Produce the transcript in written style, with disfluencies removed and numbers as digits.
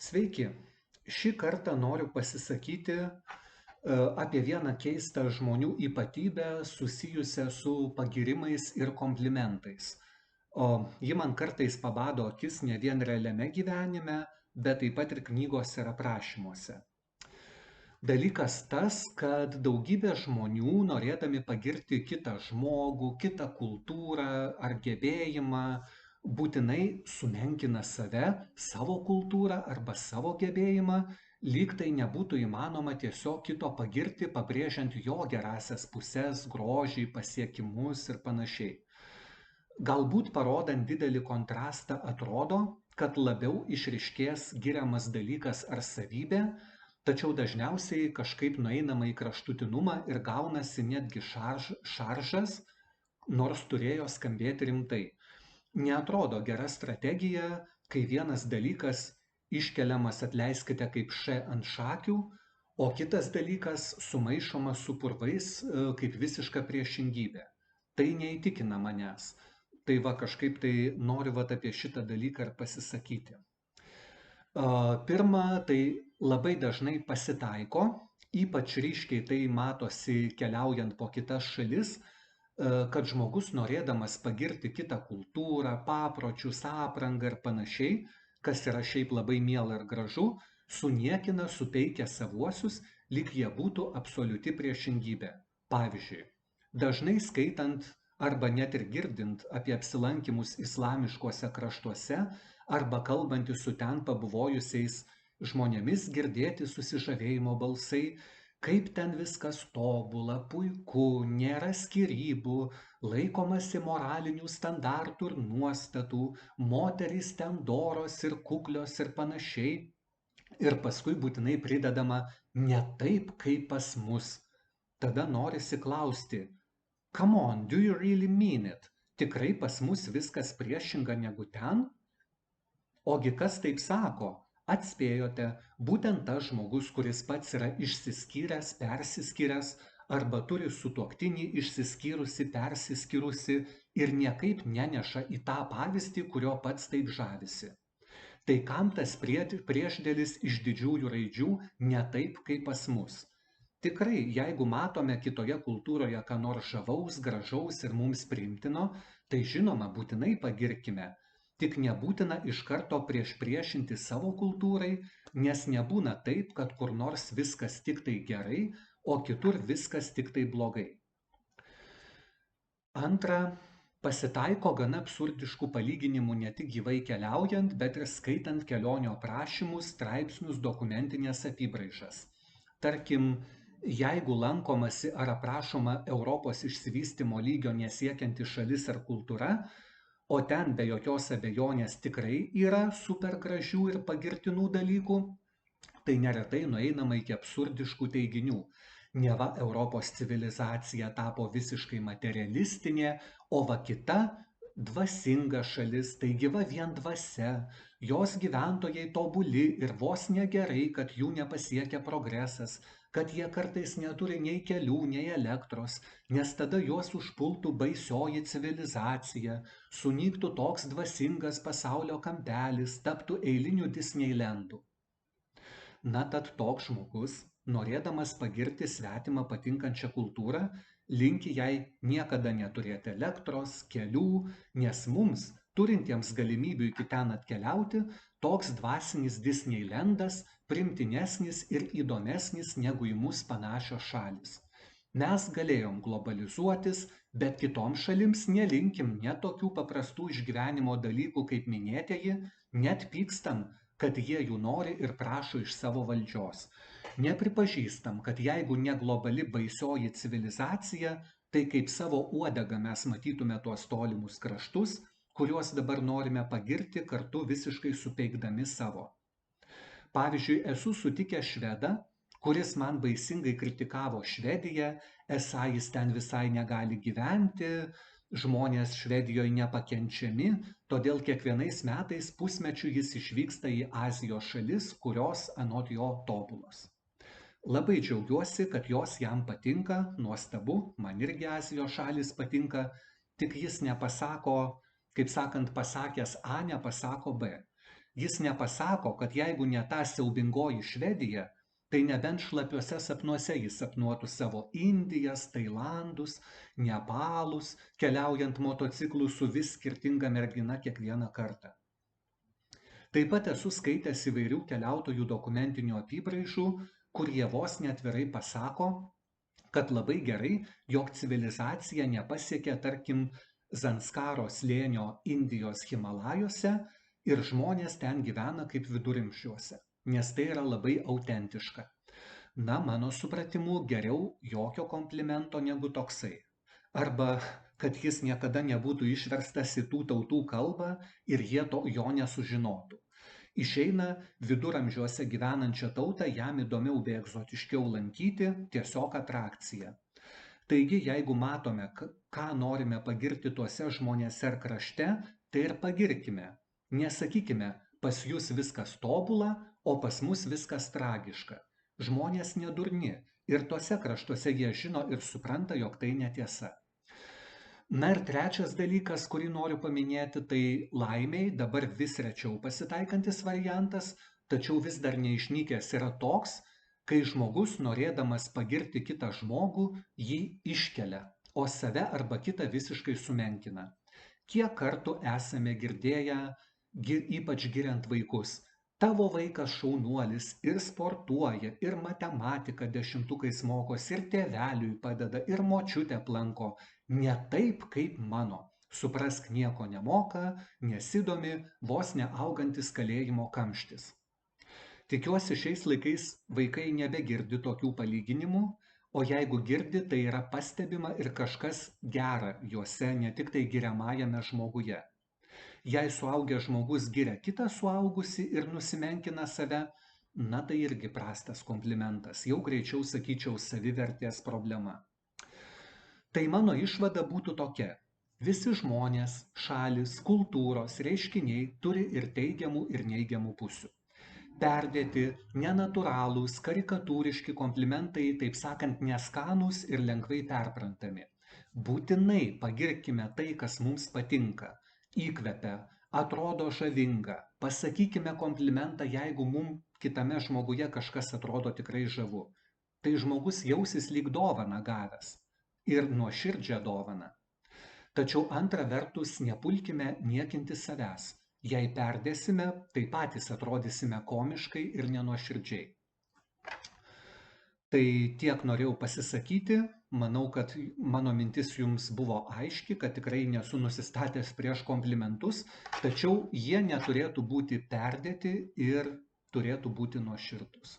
Sveiki. Šį kartą noriu pasisakyti apie vieną keistą žmonių ypatybę susijusią su pagyrimais ir komplimentais. O ji man kartais pabado akis ne vien realiame gyvenime, bet taip pat ir knygose ir aprašymuose. Dalykas tas, kad daugybė žmonių, norėdami pagirti kitą žmogų, kitą kultūrą ar gebėjimą, būtinai sumenkina save, savo kultūrą arba savo gebėjimą, lyg tai nebūtų įmanoma tiesiog kito pagirti, pabrėžiant jo gerąsias puses, grožį, pasiekimus ir panašiai. Galbūt parodant didelį kontrastą atrodo, kad labiau išryškės giriamas dalykas ar savybė, tačiau dažniausiai kažkaip nueinama į kraštutinumą ir gaunasi netgi šaržas, nors turėjo skambėti rimtai. Neatrodo gera strategija, kai vienas dalykas iškeliamas, atleiskite, kaip š ant šakių, o kitas dalykas sumaišomas su purvais kaip visiška priešingybė. Tai neįtikina manęs. Tai va kažkaip tai noriu apie šitą dalyką ir pasisakyti. Pirma, tai labai dažnai pasitaiko, ypač ryškiai tai matosi keliaujant po kitas šalis, kad žmogus norėdamas pagirti kitą kultūrą, papročius, aprangą ir panašiai, kas yra šiaip labai miela ir gražu, suniekina, supeikia savuosius, lyg jie būtų absoliuti priešingybė. Pavyzdžiui, dažnai skaitant arba net ir girdint apie apsilankimus islamiškuose kraštuose arba kalbantis su ten pabuvojusiais žmonėmis girdėti susižavėjimo balsai, kaip ten viskas tobula, puiku, nėra skyrybų, laikomasi moralinių standartų ir nuostatų, moterys ten doros ir kuklios ir panašiai. Ir paskui būtinai pridedama ne taip, kaip pas mus. Tada norisi klausti, come on, do you really mean it? Tikrai pas mus viskas priešinga negu ten? Ogi kas taip sako? Atspėjote, būtent tas žmogus, kuris pats yra išsiskyręs, persiskyręs, arba turi sutuoktinį išsiskyrusi, persiskyrusi ir niekaip neneša į tą pavyzdį, kurio pats taip žavisi. Tai kam tas priešdėlis iš didžiųjų raidžių ne taip, kaip pas mus? Tikrai, jeigu matome kitoje kultūroje ką nors žavaus, gražaus ir mums priimtino, tai žinoma, būtinai pagirkime. Tik nebūtina iš karto priešinti savo kultūrai, nes nebūna taip, kad kur nors viskas tik tai gerai, o kitur viskas tik tai blogai. Antra, pasitaiko gana absurdiškų palyginimų ne tik gyvai keliaujant, bet ir skaitant kelionių aprašymus, straipsnius, dokumentinės apybraižas. Tarkim, jeigu lankomasi ar aprašoma Europos išsivystymo lygio nesiekianti šalis ar kultūra, o ten be jokios abejonės tikrai yra super gražių ir pagirtinų dalykų, tai neretai nueinama iki absurdiškų teiginių. Neva Europos civilizacija tapo visiškai materialistinė, o va kita dvasinga šalis, tai gyva vien dvasia, jos gyventojai tobuli ir vos negerai, kad jų nepasiekia progresas, kad jie kartais neturi nei kelių, nei elektros, nes tada juos užpultų baisioji civilizacija, sunyktų toks dvasingas pasaulio kampelis, taptų eiliniu Disneylandu. Na tad toks žmogus, norėdamas pagirti svetimą patinkančią kultūrą, linki jai niekada neturėti elektros, kelių, nes mums, turintiems galimybių iki ten atkeliauti, toks dvasinis Disneylandas primtinesnis ir įdomesnis negu į mus panašios šalis. Mes galėjom globalizuotis, bet kitoms šalims nelinkim net tokių paprastų išgyvenimo dalykų kaip minėtieji, net pykstam, kad jie jų nori ir prašo iš savo valdžios. Nepripažįstam, kad jeigu ne globali baisioji civilizacija, tai kaip savo uodegą mes matytume tuos tolimus kraštus, kuriuos dabar norime pagirti kartu visiškai supeikdami savo. Pavyzdžiui, esu sutikęs švedą, kuris man baisingai kritikavo Švediją, esą jis ten visai negali gyventi, žmonės Švedijoje nepakenčiami, todėl kiekvienais metais pusmečių jis išvyksta į Azijos šalis, kurios anot jo tobulos. Labai džiaugiuosi, kad jos jam patinka, nuostabu, man irgi Azijos šalis patinka, tik jis nepasako, kaip sakant, pasakęs A, nepasako B. Jis nepasako, kad jeigu ne ta siaubingoji Švedija, tai nebent šlapiuose sapnuose jis sapnuotų savo Indijas, Tailandus, Nepalus, keliaujant motociklu su vis skirtinga mergina kiekvieną kartą. Taip pat esu skaitęs įvairių keliautojų dokumentinių apybraižų, kur jie vos neatvirai pasako, kad labai gerai, jog civilizacija nepasiekė, tarkim, Zanskaro slėnio Indijos Himalajuose ir žmonės ten gyvena kaip viduramžiuose, nes tai yra labai autentiška. Na, mano supratimu, geriau jokio komplimento negu toksai. Arba kad jis niekada nebūtų išverstas į tų tautų kalbą ir jie jo nesužinotų. Išeina viduramžiuose gyvenančią tautą jam įdomiau bei egzotiškiau lankyti, tiesiog atrakcija. Taigi, jeigu matome, ką norime pagirti tuose žmonėse ar krašte, tai ir pagirkime. Nesakykime, pas jūs viskas tobula, o pas mus viskas tragiška. Žmonės nedurni ir tuose kraštuose jie žino ir supranta, jog tai netiesa. Na ir trečias dalykas, kurį noriu paminėti, tai laimiai dabar vis rečiau pasitaikantis variantas, tačiau vis dar neišnykęs yra toks, kai žmogus, norėdamas pagirti kitą žmogų, jį iškelia, o save arba kitą visiškai sumenkina. Kiek kartų esame girdėję, ypač giriant vaikus, tavo vaikas šaunuolis ir sportuoja, ir matematiką 10 mokosi, ir tėveliui padeda, ir močiutę aplanko, ne taip kaip mano. Suprask, nieko nemoka, nesidomi, vos neaugantis kalėjimo kamštis. Tikiuosi, šiais laikais vaikai nebegirdi tokių palyginimų, o jeigu girdi, tai yra pastebima ir kažkas gera juose, ne tik tai giriamajame žmoguje. Jei suaugęs žmogus giria kitą suaugusį ir nusimenkina save, na tai irgi prastas komplimentas, jau greičiau sakyčiau savivertės problema. Tai mano išvada būtų tokia. Visi žmonės, šalis, kultūros, reiškiniai turi ir teigiamų, ir neigiamų pusių. Perdėti, nenatūralūs, karikatūriški komplimentai, taip sakant, neskanūs ir lengvai perprantami. Būtinai pagirkime tai, kas mums patinka, įkvepia, atrodo žavinga. Pasakykime komplimentą, jeigu mums kitame žmoguje kažkas atrodo tikrai žavu. Tai žmogus jausis lyg dovaną gavęs ir nuoširdžią dovaną. Tačiau antra vertus, nepulkime niekinti savęs. Jei perdėsime, tai patys atrodysime komiškai ir nenuoširdžiai. Tai tiek norėjau pasisakyti. Manau, kad mano mintis jums buvo aiški, kad tikrai nesu nusistatęs prieš komplimentus, tačiau jie neturėtų būti perdėti ir turėtų būti nuoširdūs.